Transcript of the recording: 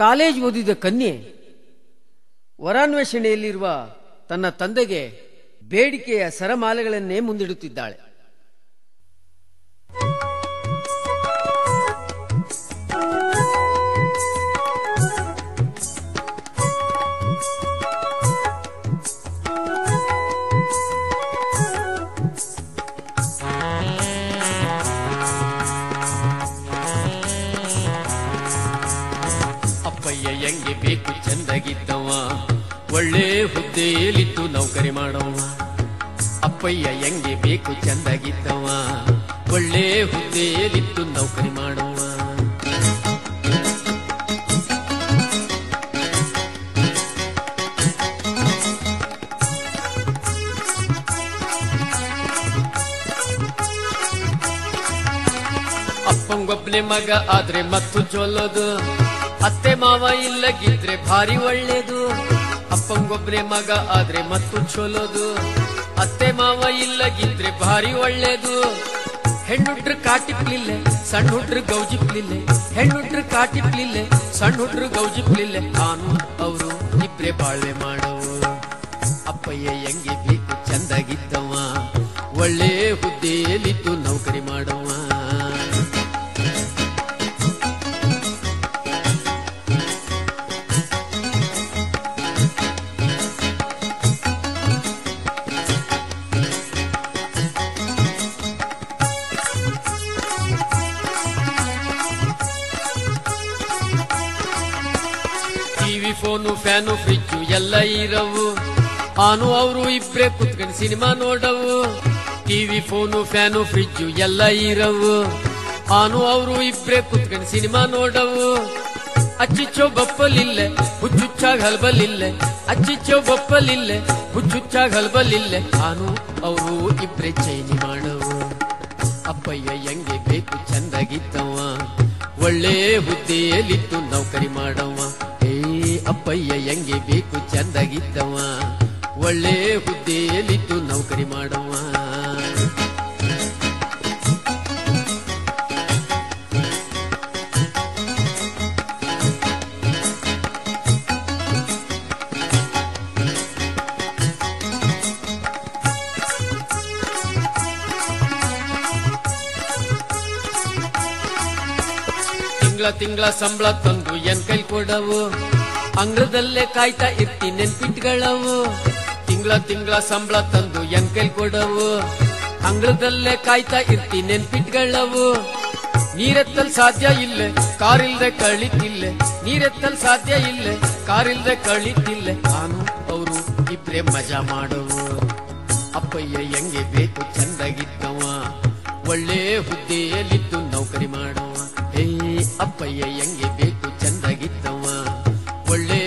College ಓದಿದ ಕನ್ಯೆ ವರಾನ್ವೇಷಣೆಯಲ್ಲಿರುವ ತನ್ನ ತಂದೆಗೆ ಬೇಡಿಕೆಯ ಸರಮಾಲೆಗಳನ್ನೇ ಮುಂದಿಡುತ್ತಿದ್ದಾಳೆ. ಅಪ್ಪಯ್ಯ ಹೆಂಗೆ ಬೇಕು ಚಂದಾಗಿದ್ದವ, ಒಳ್ಳೆ ಹುದ್ದೆಯಲ್ಲಿತ್ತು ನೌಕರಿ ಮಾಡವ. ಅಪ್ಪಯ್ಯ ಹೆಂಗೆ ಬೇಕು ಚಂದಾಗಿದ್ದವ, ಒಳ್ಳೆ ಹುದ್ದೆಯಲ್ಲಿತ್ತು ನೌಕರಿ ಮಾಡವ. ಅಪ್ಪಂಗೊಬ್ನೇ ಮಗ ಆದ್ರೆ ಮತ್ತು ಚೊಲ್ಲೋದು, ಅತ್ತೆ ಮಾವ ಇಲ್ಲಗಿದ್ರೆ ಭಾರಿ ಒಳ್ಳೇದು. ಅಪ್ಪಂಗೊಬ್ನೇ ಮಗ ಆದ್ರೆ ಮತ್ತು ಚೊಲ್ಲೋದು, ಅತ್ತೆ ಮಾವ ಇಲ್ಲಗಿದ್ರೆ ಭಾರಿ ಒಳ್ಳೇದು. ಹೆಣ್ಣುಟ್ರು ಕಾಟಿಪ್ಲಿಲ್ಲೆ, ಸಣ್ಣ ಹುಟ್ರು ಗೌಜಿಪ್ಲಿಲ್ಲೆ. ಹೆಣ್ಣುಟ್ರು ಕಾಟಿಪ್ಲಿಲ್ಲೆ, ಸಣ್ಣ ಹುಟ್ರು ಗೌಜಿಪ್ಲಿಲ್ಲೆ. ನಾನು ಅವರು ಇಬ್ರೆ ಬಾಳ್ವೆ ಮಾಡವು. ಅಪ್ಪಯ್ಯ ಹೆಂಗೆ ಬೇಕು ಚಂದಾಗಿದ್ದವ, ಒಳ್ಳೆ ಹುದ್ದೆಯಲ್ಲಿದ್ದು ನೌಕರಿ ಮಾಡವ. ಟಿವಿ, ಫೋನು, ಫ್ಯಾನು, ಫ್ರಿಜ್ಜು ಎಲ್ಲ ಇರವು. ಆನು ಅವರು ಇಬ್ರೆ ಕುತ್ಕೊಂಡು ಸಿನಿಮಾ ನೋಡವು. ಟಿವಿ, ಫೋನು, ಫ್ಯಾನು, ಫ್ರಿಜ್ಜು ಎಲ್ಲ ಇರವು. ಆನು ಅವರು ಇಬ್ರೆ ಕುತ್ಕೊಂಡು ಸಿನಿಮಾ ನೋಡವು. ಅಚ್ಚಿಚ್ಚೋ ಬಪ್ಪಲಿಲ್ಲೆ, ಹುಚ್ಚುಚ್ಚಾಗ ಹಲ್ಬಲಿಲ್ಲೆ. ಅಚ್ಚಿಚ್ಚೋ ಬಪ್ಪಲಿಲ್ಲೆ, ಹುಚ್ಚುಚ್ಚಾಗ ಹಲ್ಬಲಿಲ್ಲೆ. ಆನು ಅವರು ಇಬ್ರೆ ಚೈನಿ ಮಾಡವು. ಅಪ್ಪಯ್ಯ ಹೆಂಗೆ ಬೇಕು ಚಂದಾಗಿದ್ದವ, ಒಳ್ಳೆ ಹುದ್ದೆಯಲ್ಲಿದ್ದು ನೌಕರಿ ಮಾಡವ. ಅಪ್ಪಯ್ಯ ಹೆಂಗೆ ಬೇಕು ಚಂದಾಗಿದ್ದವ, ಒಳ್ಳೆ ಹುದ್ದೆಯಲ್ಲಿದ್ದು ನೌಕರಿ ಮಾಡವ. ತಿಂಗಳ ಸಂಬಳ ತಂದು ಎನ್ ಕೈ ಕೊಡವು. ಅಂಗಳದಲ್ಲೇ ಕಾಯ್ತಾ ಇರ್ತಿ ನೆನ್ಪಿಟ್ಗಳವು. ತಿಂಗಳ ಸಂಬಳ ತಂದು ಎನ್ ಕೈ ಕೊಡವು. ಅಂಗಳದಲ್ಲೇ ಕಾಯ್ತಾ ಇರ್ತಿ ನೆನ್ಪಿಟ್ಗಳವು. ನೀರೆತ್ತಲ್ ಸಾಧ್ಯ ಇಲ್ಲೆ, ಕಾರಿಲ್ದೆ ಕಳಿತಿಲ್ಲೆ. ನೀರೆತ್ತಲ್ ಸಾಧ್ಯ ಇಲ್ಲೆ, ಕಾರಿಲ್ದೆ ಕಳಿತಿಲ್ಲೆ. ನಾನು ಅವರು ಇಬ್ರೆ ಮಜಾ ಮಾಡವು. ಅಪ್ಪಯ್ಯ ಹೆಂಗೆ ಬೇಕು ಚಂದಾಗಿದ್ದವ, ಒಳ್ಳೆ ಹುದ್ದೆಯಲ್ಲಿದ್ದು ನೌಕರಿ ಮಾಡವ. ಅಪ್ಪಯ್ಯ ಹೆಂಗೆ ಬೇಕು ಚಂದಾಗಿದ್ದವ, ಒಳ್ಳೆ